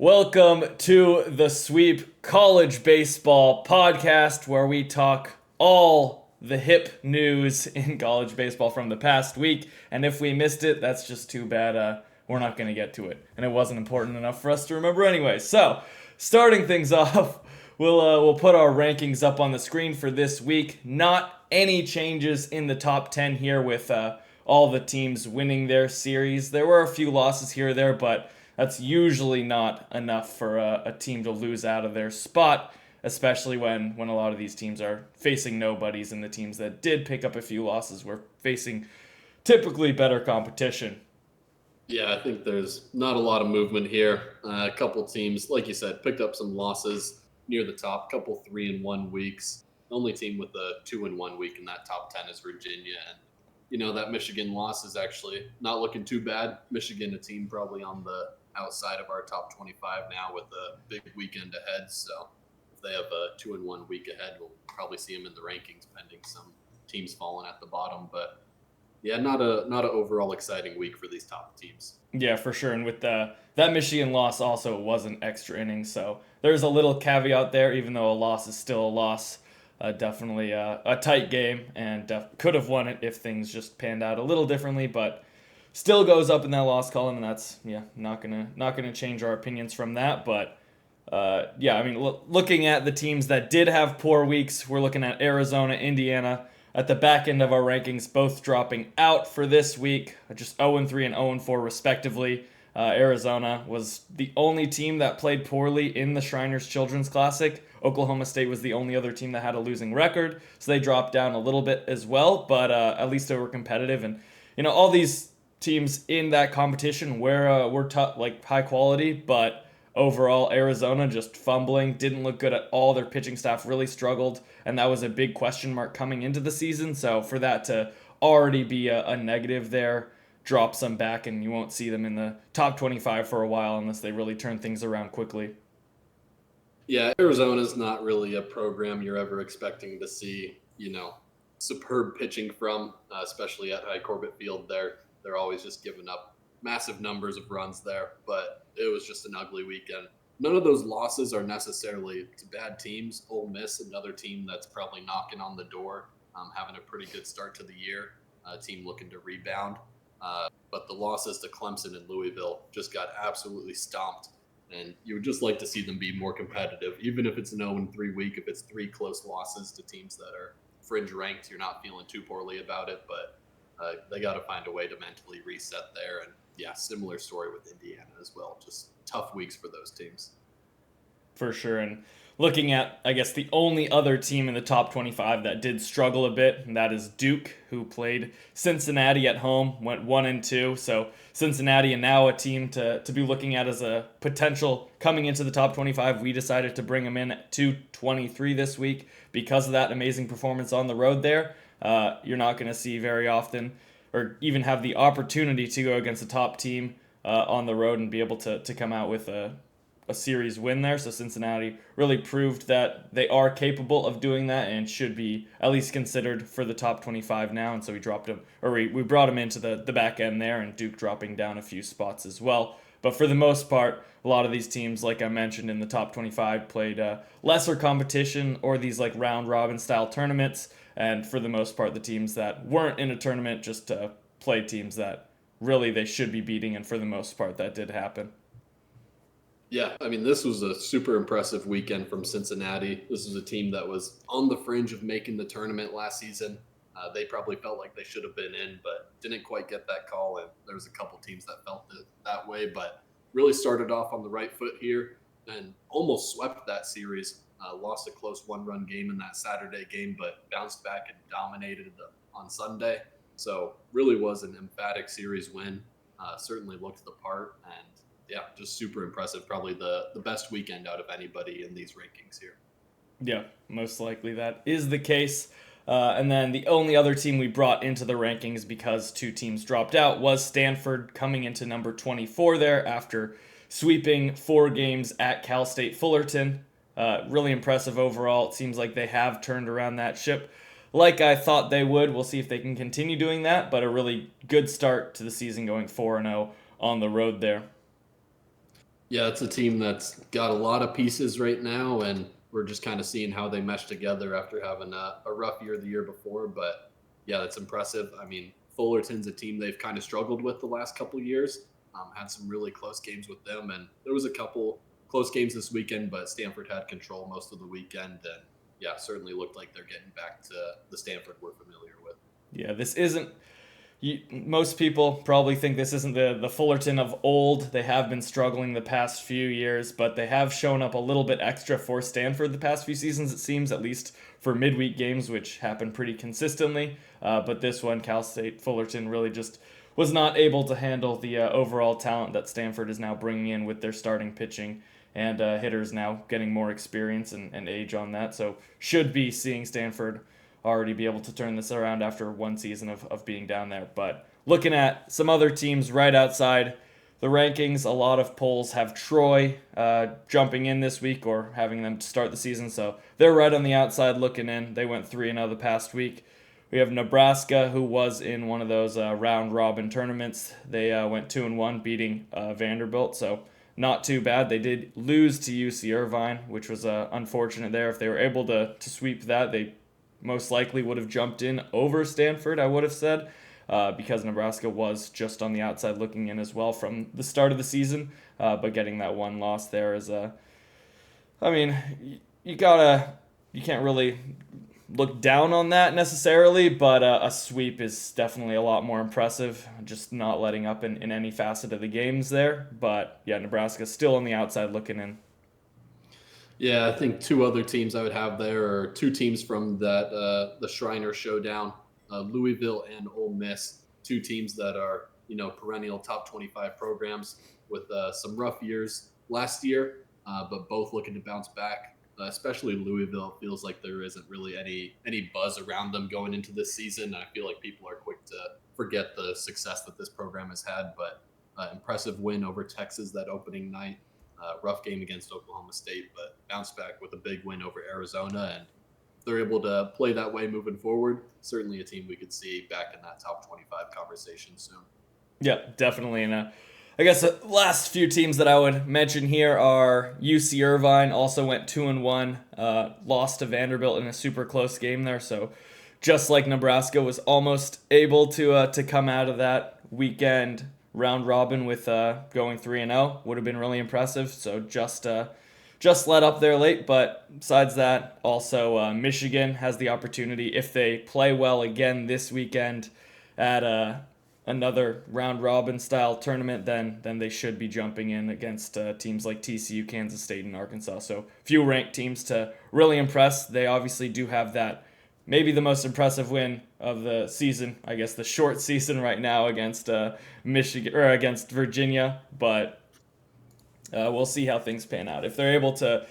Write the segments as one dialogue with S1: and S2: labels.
S1: Welcome to the Sweep College Baseball Podcast, where we talk all the hip news in college baseball from the past week. And if we missed it, that's just too bad. We're not going to get to it. And it wasn't important enough for us to remember anyway. So, starting things off, we'll put our rankings up on the screen for this week. Not any changes in the top 10 here with all the teams winning their series. There were a few losses here or there, but that's usually not enough for a team to lose out of their spot, especially when a lot of these teams are facing nobodies, and the teams that did pick up a few losses were facing typically better competition.
S2: Yeah, I think there's not a lot of movement here. A couple teams, like you said, picked up some losses near the top, couple 3-1 weeks. The only team with a 2-1 week in that top 10 is Virginia. And, that Michigan loss is actually not looking too bad. Michigan, a team probably on the outside of our top 25 now with a big weekend ahead. So if they have a 2-1 week ahead, we'll probably see them in the rankings pending some teams falling at the bottom. But yeah, not an overall exciting week for these top teams.
S1: Yeah, for sure. And with that Michigan loss also wasn't extra innings, so there's a little caveat there. Even though a loss is still a loss, definitely a tight game, and could have won it if things just panned out a little differently. But still goes up in that loss column, and that's not gonna change our opinions from that. But looking at the teams that did have poor weeks, we're looking at Arizona, Indiana at the back end of our rankings, both dropping out for this week, just 0-3 and 0-4 respectively. Arizona was the only team that played poorly in the Shriners Children's Classic. Oklahoma State was the only other team that had a losing record, so they dropped down a little bit as well, but at least they were competitive. And all these teams in that competition were tough, like high quality, but overall, Arizona just fumbling, didn't look good at all. Their pitching staff really struggled, and that was a big question mark coming into the season. So for that to already be a negative there, drops them back, and you won't see them in the top 25 for a while unless they really turn things around quickly.
S2: Yeah, Arizona's not really a program you're ever expecting to see, superb pitching from, especially at High Corbett Field there. They're always just giving up massive numbers of runs there, but it was just an ugly weekend. None of those losses are necessarily to bad teams. Ole Miss, another team that's probably knocking on the door, having a pretty good start to the year, a team looking to rebound. But the losses to Clemson and Louisville just got absolutely stomped, and you would just like to see them be more competitive, even if it's an 0-3 week, if it's 3 close losses to teams that are fringe ranked, you're not feeling too poorly about it, but they got to find a way to mentally reset there. And yeah, similar story with Indiana as well. Just tough weeks for those teams.
S1: For sure. And looking at, I guess, the only other team in the top 25 that did struggle a bit, and that is Duke, who played Cincinnati at home, went 1-2. So Cincinnati, and now a team to be looking at as a potential coming into the top 25. We decided to bring them in at 223 this week because of that amazing performance on the road there. You're not going to see very often, or even have the opportunity to go against a top team on the road and be able to come out with a series win there. So Cincinnati really proved that they are capable of doing that and should be at least considered for the top 25 now. And so we dropped him, or we brought him into the back end there, and Duke dropping down a few spots as well. But for the most part, a lot of these teams, like I mentioned in the top 25, played lesser competition or these like round robin style tournaments. And for the most part, the teams that weren't in a tournament just played teams that really they should be beating. And for the most part, that did happen.
S2: Yeah, I mean, this was a super impressive weekend from Cincinnati. This was a team that was on the fringe of making the tournament last season. They probably felt like they should have been in, but didn't quite get that call. And there was a couple teams that felt it that way, but really started off on the right foot here and almost swept that series. Lost a close one-run game in that Saturday game, but bounced back and dominated on Sunday. So really was an emphatic series win. Certainly looked the part, and yeah, just super impressive. Probably the best weekend out of anybody in these rankings here.
S1: Yeah, most likely that is the case. And then the only other team we brought into the rankings because 2 teams dropped out was Stanford, coming into number 24 there after sweeping 4 games at Cal State Fullerton. Really impressive overall. It seems like they have turned around that ship like I thought they would. We'll see if they can continue doing that, but a really good start to the season, going 4-0 on the road there.
S2: Yeah, it's a team that's got a lot of pieces right now, and we're just kind of seeing how they mesh together after having a rough year the year before. But yeah, that's impressive. I mean, Fullerton's a team they've kind of struggled with the last couple of years. Had some really close games with them, and there was a couple close games this weekend, but Stanford had control most of the weekend, and yeah, certainly looked like they're getting back to the Stanford we're familiar with.
S1: Yeah, this isn't. Most people probably think this isn't the Fullerton of old. They have been struggling the past few years, but they have shown up a little bit extra for Stanford the past few seasons, it seems, at least for midweek games, which happen pretty consistently. But this one, Cal State Fullerton really just was not able to handle the overall talent that Stanford is now bringing in with their starting pitching and hitters now getting more experience and age on that. So should be seeing Stanford already be able to turn this around after one season of being down there. But looking at some other teams right outside the rankings, a lot of polls have Troy jumping in this week or having them to start the season. So they're right on the outside looking in. They went 3-0 the past week. We have Nebraska, who was in one of those round robin tournaments. They went 2-1, beating Vanderbilt. So not too bad. They did lose to UC Irvine, which was unfortunate there. If they were able to sweep that, they most likely would have jumped in over Stanford, I would have said, because Nebraska was just on the outside looking in as well from the start of the season. But getting that one loss there is I mean, you can't really look down on that necessarily, but a sweep is definitely a lot more impressive. Just not letting up in any facet of the games there. But yeah, Nebraska's still on the outside looking in.
S2: Yeah, I think two other teams I would have there are two teams from that the Shriner Showdown, Louisville and Ole Miss, two teams that are perennial top 25 programs with some rough years last year, but both looking to bounce back. Especially Louisville feels like there isn't really any buzz around them going into this season. I feel like people are quick to forget the success that this program has had, but impressive win over Texas that opening night. Rough game against Oklahoma State, but bounced back with a big win over Arizona. And if they're able to play that way moving forward, certainly a team we could see back in that top 25 conversation soon.
S1: Yeah, definitely. And I guess the last few teams that I would mention here are UC Irvine, also went 2-1, lost to Vanderbilt in a super close game there. So just like Nebraska was almost able to come out of that weekend round robin with going 3-0, would have been really impressive. So just let up there late. But besides that, also Michigan has the opportunity, if they play well again this weekend at another round robin style tournament, then they should be jumping in against teams like TCU, Kansas State, and Arkansas. So few ranked teams to really impress. They obviously do have that maybe the most impressive win of the season, I guess the short season right now against Michigan or against Virginia, but we'll see how things pan out. If they're able to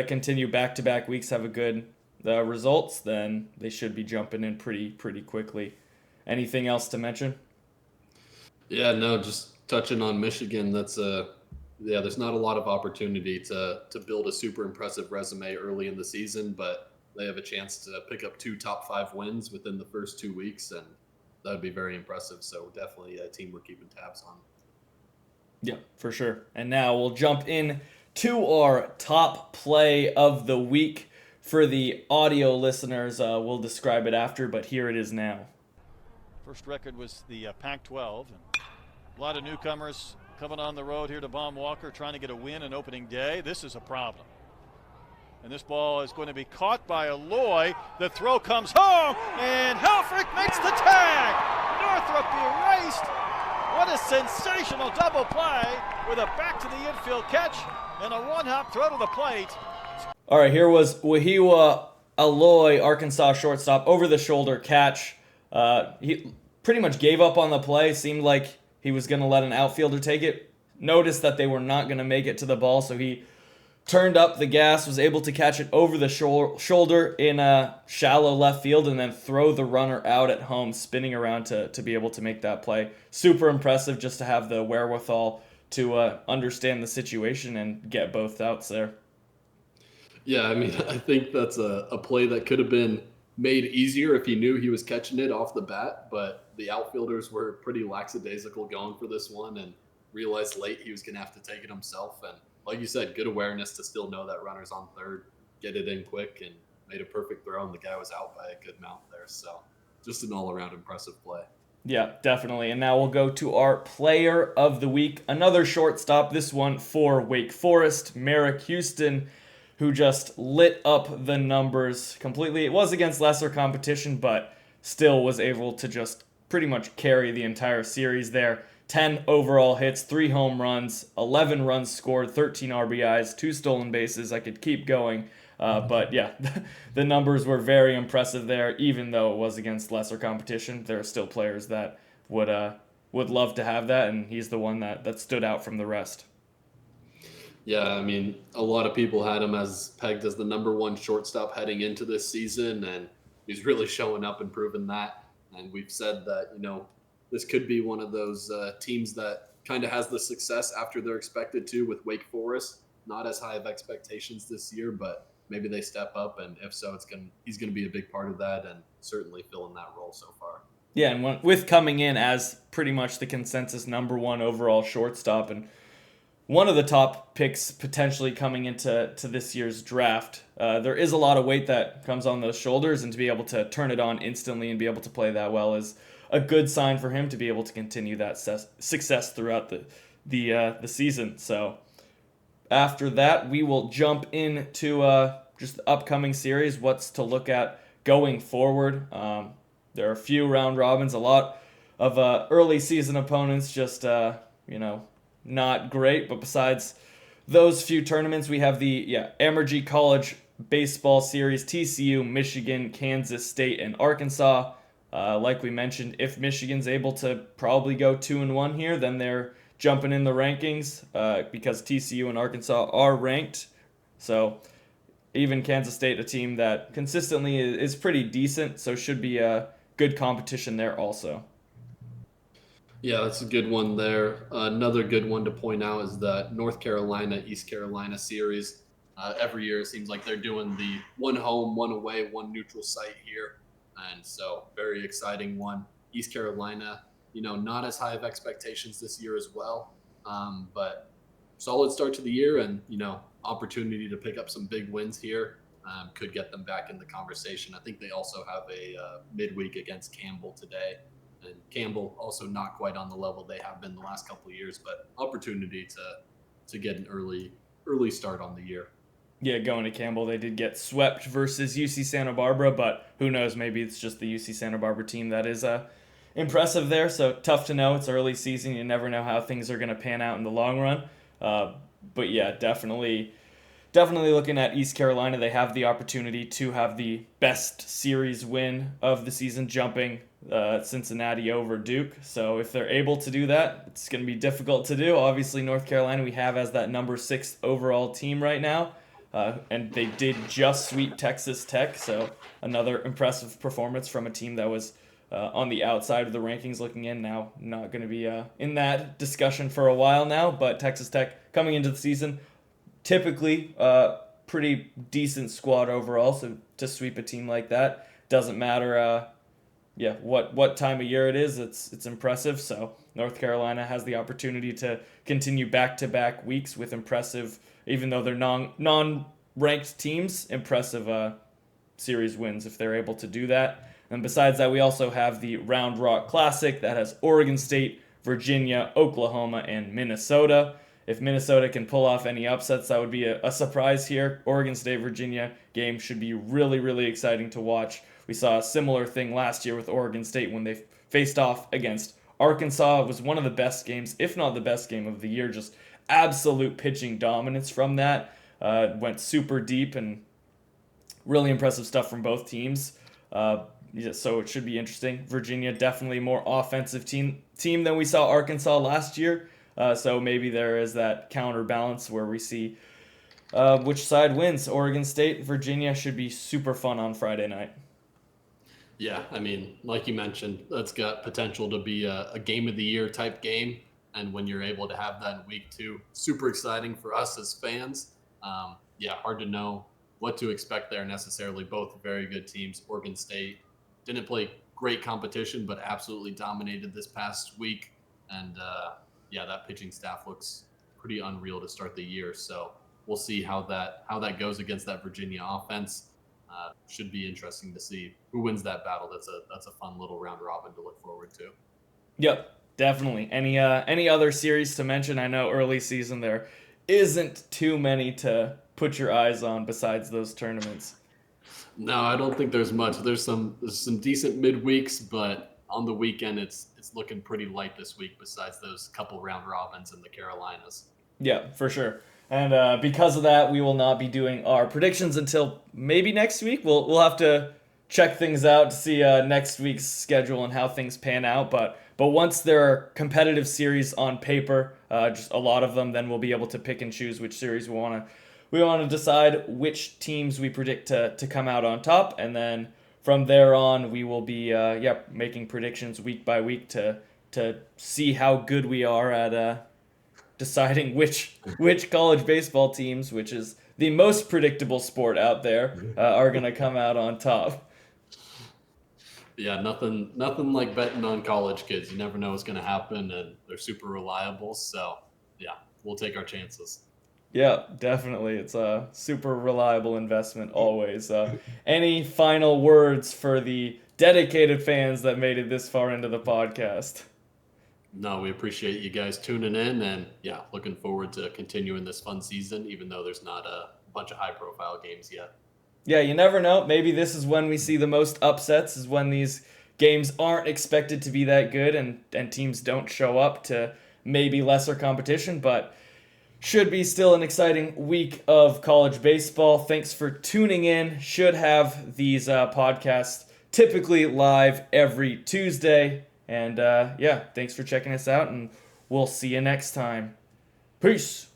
S1: continue back-to-back weeks, have a good results, then they should be jumping in pretty quickly. Anything else to mention?
S2: Yeah, no, just touching on Michigan. There's not a lot of opportunity to build a super impressive resume early in the season, but they have a chance to pick up 2 top 5 wins within the first 2 weeks, and that would be very impressive. So definitely a team we're keeping tabs on.
S1: Yeah, for sure. And now we'll jump in to our top play of the week. For the audio listeners, we'll describe it after, but here it is now.
S3: First record was the Pac-12. And a lot of newcomers coming on the road here to Baum Walker trying to get a win on opening day. This is a problem. And this ball is going to be caught by Aloy. The throw comes home, and Helfrich makes the tag. Northrop erased. What a sensational double play with a back to the infield catch and a one-hop throw to the plate.
S1: All right, here was Wahiwa Aloy, Arkansas shortstop, over-the-shoulder catch. He pretty much gave up on the play. Seemed like he was going to let an outfielder take it. Noticed that they were not going to make it to the ball, so he turned up the gas, was able to catch it over the shoulder in a shallow left field, and then throw the runner out at home, spinning around to be able to make that play. Super impressive just to have the wherewithal to understand the situation and get both outs there.
S2: Yeah, I mean, I think that's a play that could have been made easier if he knew he was catching it off the bat, but the outfielders were pretty lackadaisical going for this one, and realized late he was going to have to take it himself. And like you said, good awareness to still know that runner's on third, get it in quick, and made a perfect throw, and the guy was out by a good amount there. So just an all-around impressive play.
S1: Yeah, definitely. And now we'll go to our player of the week. Another shortstop, this one for Wake Forest, Merrick Houston, who just lit up the numbers completely. It was against lesser competition, but still was able to just pretty much carry the entire series there. 10 overall hits, 3 home runs, 11 runs scored, 13 RBIs, 2 stolen bases. I could keep going. But yeah, the numbers were very impressive there, even though it was against lesser competition. There are still players that would love to have that, and he's the one that stood out from the rest.
S2: Yeah, I mean, a lot of people had him as pegged as the number one shortstop heading into this season, and he's really showing up and proving that. And we've said that, this could be one of those teams that kind of has the success after they're expected to with Wake Forest. Not as high of expectations this year, but maybe they step up, and if so, he's going to be a big part of that and certainly filling that role so far.
S1: Yeah, and with coming in as pretty much the consensus number one overall shortstop and one of the top picks potentially coming into this year's draft, there is a lot of weight that comes on those shoulders, and to be able to turn it on instantly and be able to play that well is a good sign for him to be able to continue that success throughout the season. So after that, we will jump into just the upcoming series, what's to look at going forward. There are a few round robins, a lot of early season opponents, just, not great. But besides those few tournaments, we have the Amergy College Baseball Series, TCU, Michigan, Kansas State, and Arkansas. Like we mentioned, if Michigan's able to probably go 2-1 here, then they're jumping in the rankings because TCU and Arkansas are ranked. So even Kansas State, a team that consistently is pretty decent, so should be a good competition there also.
S2: Yeah, that's a good one there. Another good one to point out is that North Carolina, East Carolina series. Every year it seems like they're doing the one home, one away, one neutral site here. And so very exciting one. East Carolina, not as high of expectations this year as well. But solid start to the year and, opportunity to pick up some big wins here could get them back in the conversation. I think they also have a midweek against Campbell today. And Campbell also not quite on the level they have been the last couple of years, but opportunity to get an early start on the year.
S1: Yeah, going to Campbell, they did get swept versus UC Santa Barbara, but who knows, maybe it's just the UC Santa Barbara team that is impressive there, so tough to know. It's early season. You never know how things are going to pan out in the long run. But yeah, definitely looking at East Carolina, they have the opportunity to have the best series win of the season, jumping Cincinnati over Duke. So if they're able to do that, it's going to be difficult to do. Obviously, North Carolina we have as that number 6 overall team right now. And they did just sweep Texas Tech, so another impressive performance from a team that was on the outside of the rankings looking in. Now, not going to be in that discussion for a while now, but Texas Tech coming into the season, typically pretty decent squad overall, so to sweep a team like that, doesn't matter what time of year it is, it's impressive. So North Carolina has the opportunity to continue back-to-back weeks with impressive, even though they're non-ranked teams, impressive series wins if they're able to do that. And besides that, we also have the Round Rock Classic that has Oregon State, Virginia, Oklahoma, and Minnesota. If Minnesota can pull off any upsets, that would be a surprise here. Oregon State-Virginia game should be really, really exciting to watch. We saw a similar thing last year with Oregon State when they faced off against Arkansas. It was one of the best games, if not the best game of the year. Just absolute pitching dominance from that. Went super deep and really impressive stuff from both teams. So it should be interesting. Virginia, definitely more offensive team than we saw Arkansas last year. So maybe there is that counterbalance where we see which side wins. Oregon State, Virginia should be super fun on Friday night.
S2: Yeah, I mean, like you mentioned, that's got potential to be a game of the year type game. And when you're able to have that in week 2, super exciting for us as fans. Hard to know what to expect there necessarily. Both very good teams. Oregon State didn't play great competition, but absolutely dominated this past week. And yeah, that pitching staff looks pretty unreal to start the year. So we'll see how that goes against that Virginia offense. Should be interesting to see who wins that battle. That's a fun little round robin to look forward to.
S1: Yep, definitely. Any other series to mention? I know early season there isn't too many to put your eyes on besides those tournaments.
S2: No, I don't think there's much. There's some decent midweeks, but on the weekend it's looking pretty light this week. Besides those couple round robins in the Carolinas.
S1: Yeah, for sure. And because of that, we will not be doing our predictions until maybe next week. We'll have to check things out to see next week's schedule and how things pan out. But once there are competitive series on paper, just a lot of them, then we'll be able to pick and choose which series we want to decide which teams we predict to come out on top, and then from there on we will be making predictions week by week to see how good we are at deciding which college baseball teams, which is the most predictable sport out there, are going to come out on top.
S2: Yeah, nothing like betting on college kids. You never know what's going to happen, and they're super reliable. So, yeah, we'll take our chances.
S1: Yeah, definitely. It's a super reliable investment always. Any final words for the dedicated fans that made it this far into the podcast?
S2: No, we appreciate you guys tuning in, and yeah, looking forward to continuing this fun season, even though there's not a bunch of high-profile games yet.
S1: Yeah, you never know. Maybe this is when we see the most upsets, is when these games aren't expected to be that good and teams don't show up to maybe lesser competition, but should be still an exciting week of college baseball. Thanks for tuning in. Should have these podcasts typically live every Tuesday. And thanks for checking us out, and we'll see you next time. Peace.